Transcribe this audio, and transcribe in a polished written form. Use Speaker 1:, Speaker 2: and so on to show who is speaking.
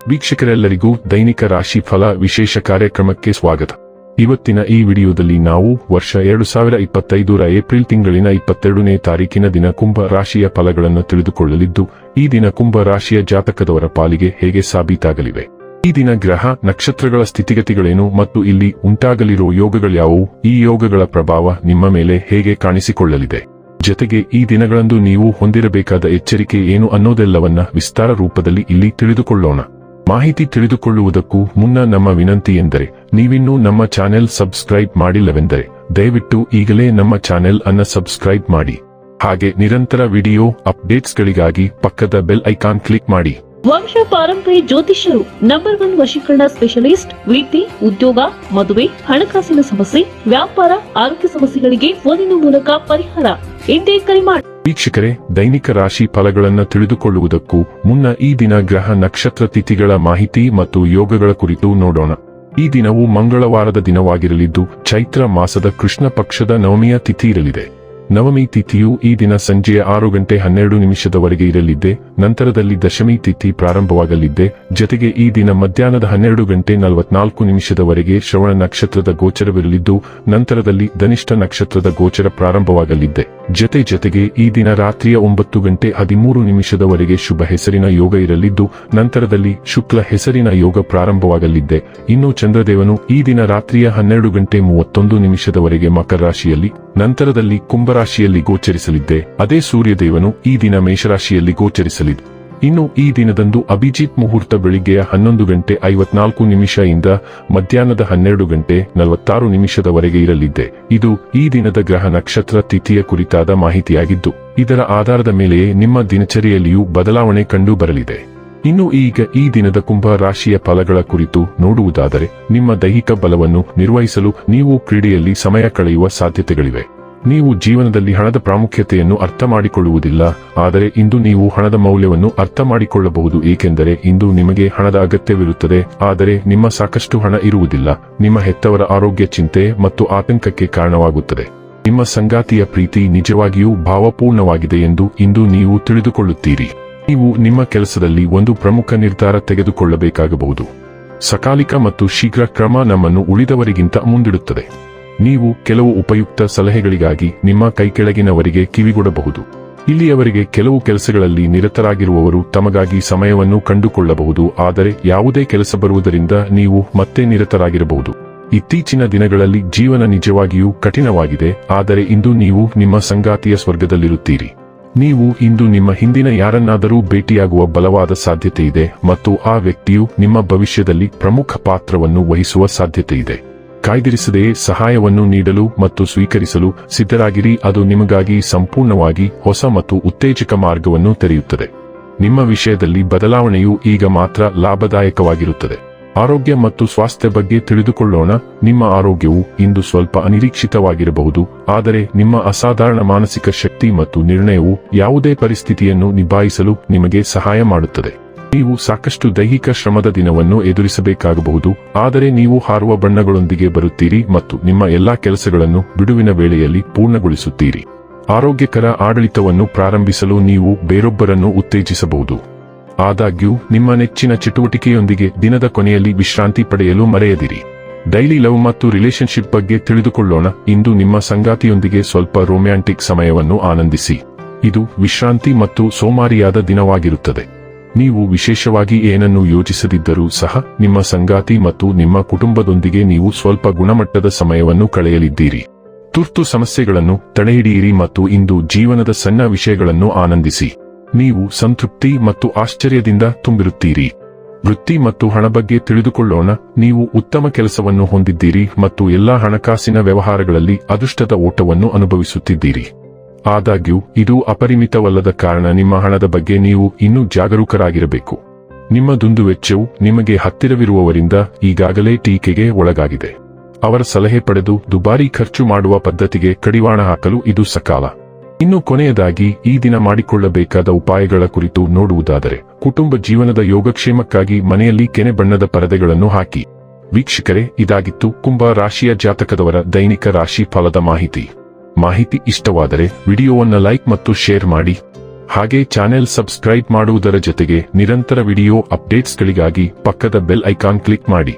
Speaker 1: ವೀಕ್ಷಕರೆಲ್ಲರಿಗೂ ದೈನಿಕ ರಾಶಿ ಫಲ ವಿಶೇಷ ಕಾರ್ಯಕ್ರಮಕ್ಕೆ ಸ್ವಾಗತ. ಇವತ್ತಿನ ಈ ವಿಡಿಯೋದಲ್ಲಿ ನಾವು ವರ್ಷ 2025ರ ಏಪ್ರಿಲ್ ತಿಂಗಳಿನ 22ನೇ ತಾರೀಕಿನ ದಿನ ಕುಂಭ ರಾಶಿಯ ಫಲಗಳನ್ನು ತಿಳಿದುಕೊಳ್ಳಲಿದ್ದು, ಈ ದಿನ ಕುಂಭ ರಾಶಿಯ ಜಾತಕದವರ ಪಾಲಿಗೆ ಹೇಗೆ ಸಾಬೀತಾಗಲಿವೆ, ಈ ದಿನ ಗ್ರಹ ನಕ್ಷತ್ರಗಳ ಸ್ಥಿತಿಗತಿಗಳೇನು ಮತ್ತು ಇಲ್ಲಿ ಉಂಟಾಗಲಿರುವ ಯೋಗಗಳ್ಯಾವುವು, ಈ ಯೋಗಗಳ ಪ್ರಭಾವ ನಿಮ್ಮ ಮೇಲೆ ಹೇಗೆ ಕಾಣಿಸಿಕೊಳ್ಳಲಿದೆ, ಜೊತೆಗೆ ಈ ದಿನಗಳಂದು ನೀವು ಹೊಂದಿರಬೇಕಾದ ಎಚ್ಚರಿಕೆ ಏನು ಅನ್ನೋದೆಲ್ಲವನ್ನ ವಿಸ್ತಾರ ರೂಪದಲ್ಲಿ ಇಲ್ಲಿ ತಿಳಿದುಕೊಳ್ಳೋಣ. ಮಾಹಿತಿ ತಿಳಿದುಕೊಳ್ಳುವುದಕ್ಕೂ ಮುನ್ನ ನಮ್ಮ ವಿನಂತಿ ಎಂದರೆ, ನೀವಿನ್ನೂ ನಮ್ಮ ಚಾನೆಲ್ ಸಬ್ಸ್ಕ್ರೈಬ್ ಮಾಡಿಲ್ಲವೆಂದರೆ ದಯವಿಟ್ಟು ಈಗಲೇ ನಮ್ಮ ಚಾನೆಲ್ ಅನ್ನು ಸಬ್ಸ್ಕ್ರೈಬ್ ಮಾಡಿ. ಹಾಗೆ ನಿರಂತರ ವಿಡಿಯೋ ಅಪ್ಡೇಟ್ಸ್ಗಳಿಗಾಗಿ ಪಕ್ಕದ ಬೆಲ್ ಐಕಾನ್ ಕ್ಲಿಕ್ ಮಾಡಿ.
Speaker 2: ವಂಶ ಪಾರಂಪರ್ಯ ಜ್ಯೋತಿಷ್ಯರು ನಂಬರ್ 1 ವಶೀಕರಣ ಸ್ಪೆಷಲಿಸ್ಟ್. ವೃತ್ತಿ, ಉದ್ಯೋಗ, ಮದುವೆ, ಹಣಕಾಸಿನ ಸಮಸ್ಯೆ, ವ್ಯಾಪಾರ, ಆರೋಗ್ಯ ಸಮಸ್ಯೆಗಳಿಗೆ ಫೋನಿನ ಮೂಲಕ ಪರಿಹಾರ. ಇಂದೇ ಕರೆ ಮಾಡಿ.
Speaker 1: ವೀಕ್ಷಕರೇ, ದೈನಿಕ ರಾಶಿ ಫಲಗಳನ್ನು ತಿಳಿದುಕೊಳ್ಳುವುದಕ್ಕೂ ಮುನ್ನ ಈ ದಿನ ಗ್ರಹ ನಕ್ಷತ್ರ ತಿಥಿಗಳ ಮಾಹಿತಿ ಮತ್ತು ಯೋಗಗಳ ಕುರಿತು ನೋಡೋಣ. ಈ ದಿನವು ಮಂಗಳವಾರದ ದಿನವಾಗಿರಲಿದ್ದು, ಚೈತ್ರ ಮಾಸದ ಕೃಷ್ಣ ಪಕ್ಷದ ನವಮಿಯ ತಿಥಿ ಇರಲಿದೆ. ನವಮಿ ತಿಥಿಯು ಈ ದಿನ ಸಂಜೆಯ 6:12 ಇರಲಿದ್ದೆ. ನಂತರದಲ್ಲಿ ದಶಮಿ ತಿಥಿ ಪ್ರಾರಂಭವಾಗಲಿದ್ದೆ. ಜೊತೆಗೆ ಈ ದಿನ ಮಧ್ಯಾಹ್ನದ 12:44 ಶ್ರವಣ ನಕ್ಷತ್ರದ ಗೋಚರವಿರಲಿದ್ದು, ನಂತರದಲ್ಲಿ ಧನಿಷ್ಠ ನಕ್ಷತ್ರದ ಗೋಚರ ಪ್ರಾರಂಭವಾಗಲಿದ್ದೆ. ಜೊತೆಗೆ ಈ ದಿನ ರಾತ್ರಿಯ 9:13 ಶುಭ ಹೆಸರಿನ ಯೋಗ ಇರಲಿದ್ದು, ನಂತರದಲ್ಲಿ ಶುಕ್ಲ ಹೆಸರಿನ ಯೋಗ ಪ್ರಾರಂಭವಾಗಲಿದ್ದೆ. ಇನ್ನು ಚಂದ್ರದೇವನು ಈ ದಿನ ರಾತ್ರಿಯ 12:31 ಮಕರ ರಾಶಿಯಲ್ಲಿ, ನಂತರದಲ್ಲಿ ಕುಂಭರಾಶಿಯಲ್ಲಿ ಗೋಚರಿಸಲಿದ್ದೆ. ಅದೇ ಸೂರ್ಯದೇವನು ಈ ದಿನ ಮೇಷರಾಶಿಯಲ್ಲಿ ಗೋಚರಿಸಲಿದೆ. ಇನ್ನು ಈ ದಿನದಂದು ಅಭಿಜಿತ್ ಮುಹೂರ್ತ ಬೆಳಿಗ್ಗೆಯ 11:54 ಇಂದ ಮಧ್ಯಾಹ್ನದ 12:46 ಇರಲಿದ್ದೆ. ಇದು ಈ ದಿನದ ಗ್ರಹ ನಕ್ಷತ್ರ ತಿಥಿಯ ಕುರಿತಾದ ಮಾಹಿತಿಯಾಗಿದ್ದು, ಇದರ ಆಧಾರದ ಮೇಲೆಯೇ ನಿಮ್ಮ ದಿನಚರಿಯಲ್ಲಿಯೂ ಬದಲಾವಣೆ ಕಂಡು ಬರಲಿದೆ. ಇನ್ನು ಈಗ ಈ ದಿನದ ಕುಂಭ ರಾಶಿಯ ಫಲಗಳ ಕುರಿತು ನೋಡುವುದಾದರೆ, ನಿಮ್ಮ ದೈಹಿಕ ಬಲವನ್ನು ನಿರ್ವಹಿಸಲು ನೀವು ಕ್ರೀಡೆಯಲ್ಲಿ ಸಮಯ ಕಳೆಯುವ ಸಾಧ್ಯತೆಗಳಿವೆ. ನೀವು ಜೀವನದಲ್ಲಿ ಹಣದ ಪ್ರಾಮುಖ್ಯತೆಯನ್ನು ಅರ್ಥ ಮಾಡಿಕೊಳ್ಳುವುದಿಲ್ಲ, ಆದರೆ ಇಂದು ನೀವು ಹಣದ ಮೌಲ್ಯವನ್ನು ಅರ್ಥ ಮಾಡಿಕೊಳ್ಳಬಹುದು, ಏಕೆಂದರೆ ಇಂದು ನಿಮಗೆ ಹಣದ ಅಗತ್ಯವಿರುತ್ತದೆ, ಆದರೆ ನಿಮ್ಮ ಸಾಕಷ್ಟು ಹಣ ಇರುವುದಿಲ್ಲ. ನಿಮ್ಮ ಹೆತ್ತವರ ಆರೋಗ್ಯ ಚಿಂತೆ ಮತ್ತು ಆತಂಕಕ್ಕೆ ಕಾರಣವಾಗುತ್ತದೆ. ನಿಮ್ಮ ಸಂಗಾತಿಯ ಪ್ರೀತಿ ನಿಜವಾಗಿಯೂ ಭಾವಪೂರ್ಣವಾಗಿದೆ ಎಂದು ಇಂದು ನೀವು ತಿಳಿದುಕೊಳ್ಳುತ್ತೀರಿ. ನೀವು ನಿಮ್ಮ ಕೆಲಸದಲ್ಲಿ ಒಂದು ಪ್ರಮುಖ ನಿರ್ಧಾರ ತೆಗೆದುಕೊಳ್ಳಬೇಕಾಗಬಹುದು. ಸಕಾಲಿಕ ಮತ್ತು ಶೀಘ್ರ ಕ್ರಮ ನಮ್ಮನ್ನು ಉಳಿದವರಿಗಿಂತ ಮುಂದಿಡುತ್ತದೆ. ನೀವು ಕೆಲವು ಉಪಯುಕ್ತ ಸಲಹೆಗಳಿಗಾಗಿ ನಿಮ್ಮ ಕೈಕೆಳಗಿನವರಿಗೆ ಕಿವಿಗೊಡಬಹುದು. ಇಲ್ಲಿಯವರೆಗೆ ಕೆಲವು ಕೆಲಸಗಳಲ್ಲಿ ನಿರತರಾಗಿರುವವರು ತಮಗಾಗಿ ಸಮಯವನ್ನು ಕಂಡುಕೊಳ್ಳಬಹುದು, ಆದರೆ ಯಾವುದೇ ಕೆಲಸ ಬರುವುದರಿಂದ ನೀವು ಮತ್ತೆ ನಿರತರಾಗಿರಬಹುದು. ಇತ್ತೀಚಿನ ದಿನಗಳಲ್ಲಿ ಜೀವನ ನಿಜವಾಗಿಯೂ ಕಠಿಣವಾಗಿದೆ, ಆದರೆ ಇಂದು ನೀವು ನಿಮ್ಮ ಸಂಗಾತಿಯ ಸ್ವರ್ಗದಲ್ಲಿರುತ್ತೀರಿ. ನೀವು ಇಂದು ನಿಮ್ಮ ಹಿಂದಿನ ಯಾರನ್ನಾದರೂ ಭೇಟಿಯಾಗುವ ಬಲವಾದ ಸಾಧ್ಯತೆಯಿದೆ ಮತ್ತು ಆ ವ್ಯಕ್ತಿಯು ನಿಮ್ಮ ಭವಿಷ್ಯದಲ್ಲಿ ಪ್ರಮುಖ ಪಾತ್ರವನ್ನು ವಹಿಸುವ ಸಾಧ್ಯತೆಯಿದೆ. ಕಾಯ್ದಿರಿಸದೆಯೇ ಸಹಾಯವನ್ನು ನೀಡಲು ಮತ್ತು ಸ್ವೀಕರಿಸಲು ಸಿದ್ಧರಾಗಿರಿ. ಅದು ನಿಮಗಾಗಿ ಸಂಪೂರ್ಣವಾಗಿ ಹೊಸ ಮತ್ತು ಉತ್ತೇಜಕ ಮಾರ್ಗವನ್ನು ತೆರೆಯುತ್ತದೆ. ನಿಮ್ಮ ವಿಷಯದಲ್ಲಿ ಬದಲಾವಣೆಯು ಈಗ ಮಾತ್ರ ಲಾಭದಾಯಕವಾಗಿರುತ್ತದೆ. ಆರೋಗ್ಯ ಮತ್ತು ಸ್ವಾಸ್ಥ್ಯ ಬಗ್ಗೆ ತಿಳಿದುಕೊಳ್ಳೋಣ. ನಿಮ್ಮ ಆರೋಗ್ಯವು ಇಂದು ಸ್ವಲ್ಪ ಅನಿರೀಕ್ಷಿತವಾಗಿರಬಹುದು, ಆದರೆ ನಿಮ್ಮ ಅಸಾಧಾರಣ ಮಾನಸಿಕ ಶಕ್ತಿ ಮತ್ತು ನಿರ್ಣಯವು ಯಾವುದೇ ಪರಿಸ್ಥಿತಿಯನ್ನು ನಿಭಾಯಿಸಲು ನಿಮಗೆ ಸಹಾಯ ಮಾಡುತ್ತದೆ. ನೀವು ಸಾಕಷ್ಟು ದೈಹಿಕ ಶ್ರಮದ ದಿನವನ್ನು ಎದುರಿಸಬೇಕಾಗಬಹುದು, ಆದರೆ ನೀವು ಹಾರುವ ಬಣ್ಣಗಳೊಂದಿಗೆ ಬರುತ್ತೀರಿ ಮತ್ತು ನಿಮ್ಮ ಎಲ್ಲಾ ಕೆಲಸಗಳನ್ನು ಬಿಡುವಿನ ವೇಳೆಯಲ್ಲಿ ಪೂರ್ಣಗೊಳಿಸುತ್ತೀರಿ. ಆರೋಗ್ಯಕರ ಆಡಳಿತವನ್ನು ಪ್ರಾರಂಭಿಸಲು ನೀವು ಬೇರೊಬ್ಬರನ್ನು ಉತ್ತೇಜಿಸಬಹುದು. ಆದಾಗ್ಯೂ ನಿಮ್ಮ ನೆಚ್ಚಿನ ಚಟುವಟಿಕೆಯೊಂದಿಗೆ ದಿನದ ಕೊನೆಯಲ್ಲಿ ವಿಶ್ರಾಂತಿ ಪಡೆಯಲು ಮರೆಯದಿರಿ. ಡೈಲಿ ಲವ್ ಮತ್ತು ರಿಲೇಶನ್ಶಿಪ್ ಬಗ್ಗೆ ತಿಳಿದುಕೊಳ್ಳೋಣ. ಇಂದು ನಿಮ್ಮ ಸಂಗಾತಿಯೊಂದಿಗೆ ಸ್ವಲ್ಪ ರೊಮ್ಯಾಂಟಿಕ್ ಸಮಯವನ್ನು ಆನಂದಿಸಿ. ಇದು ವಿಶ್ರಾಂತಿ ಮತ್ತು ಸೋಮಾರಿಯಾದ ದಿನವಾಗಿರುತ್ತದೆ. ನೀವು ವಿಶೇಷವಾಗಿ ಏನನ್ನು ಯೋಚಿಸದಿದ್ದರೂ ಸಹ ನಿಮ್ಮ ಸಂಗಾತಿ ಮತ್ತು ನಿಮ್ಮ ಕುಟುಂಬದೊಂದಿಗೆ ನೀವು ಸ್ವಲ್ಪ ಗುಣಮಟ್ಟದ ಸಮಯವನ್ನು ಕಳೆಯಲಿದ್ದೀರಿ. ತುರ್ತು ಸಮಸ್ಯೆಗಳನ್ನು ತಡೆಹಿಡಿಯಿರಿ ಮತ್ತು ಇಂದು ಜೀವನದ ಸಣ್ಣ ವಿಷಯಗಳನ್ನು ಆನಂದಿಸಿ. ನೀವು ಸಂತೃಪ್ತಿ ಮತ್ತು ಆಶ್ಚರ್ಯದಿಂದ ತುಂಬಿರುತ್ತೀರಿ. ವೃತ್ತಿ ಮತ್ತು ಹಣ ಬಗ್ಗೆ ತಿಳಿದುಕೊಳ್ಳೋಣ. ನೀವು ಉತ್ತಮ ಕೆಲಸವನ್ನು ಹೊಂದಿದ್ದೀರಿ ಮತ್ತು ಎಲ್ಲಾ ಹಣಕಾಸಿನ ವ್ಯವಹಾರಗಳಲ್ಲಿ ಅದೃಷ್ಟದ ಓಟವನ್ನು ಅನುಭವಿಸುತ್ತಿದ್ದೀರಿ. ಆದಾಗ್ಯೂ ಇದು ಅಪರಿಮಿತವಲ್ಲದ ಕಾರಣ ನಿಮ್ಮ ಹಣದ ಬಗ್ಗೆ ನೀವು ಇನ್ನೂ ಜಾಗರೂಕರಾಗಿರಬೇಕು. ನಿಮ್ಮ ದುಂದುವೆಚ್ಚವು ನಿಮಗೆ ಹತ್ತಿರವಿರುವವರಿಂದ ಈಗಾಗಲೇ ಟೀಕೆಗೆ ಒಳಗಾಗಿದೆ. ಅವರ ಸಲಹೆ ಪಡೆದು ದುಬಾರಿ ಖರ್ಚು ಮಾಡುವ ಪದ್ಧತಿಗೆ ಕಡಿವಾಣ ಹಾಕಲು ಇದು ಸಕಾಲ. ಇನ್ನು ಕೊನೆಯದಾಗಿ ಈ ದಿನ ಮಾಡಿಕೊಳ್ಳಬೇಕಾದ ಉಪಾಯಗಳ ಕುರಿತು ನೋಡುವುದಾದರೆ, ಕುಟುಂಬ ಜೀವನದ ಯೋಗಕ್ಷೇಮಕ್ಕಾಗಿ ಮನೆಯಲ್ಲಿ ಕೆನೆ ಬಣ್ಣದ ಪರದೆಗಳನ್ನು ಹಾಕಿ. ವೀಕ್ಷಕರೇ, ಇದಾಗಿತ್ತು ಕುಂಭ ರಾಶಿಯ ಜಾತಕದವರ ದೈನಿಕ ರಾಶಿ ಫಲದ ಮಾಹಿತಿ ಇಷ್ಟವಾದರೆ ವಿಡಿಯೋವನ್ನು ಲೈಕ್ ಮತ್ತು ಶೇರ್ ಮಾಡಿ. ಹಾಗೆ ಚಾನೆಲ್ ಸಬ್ಸ್ಕ್ರೈಬ್ ಮಾಡುವುದರ ಜೊತೆಗೆ ನಿರಂತರ ವಿಡಿಯೋ ಅಪ್ಡೇಟ್ಸ್ಗಳಿಗಾಗಿ ಪಕ್ಕದ ಬೆಲ್ ಐಕಾನ್ ಕ್ಲಿಕ್ ಮಾಡಿ.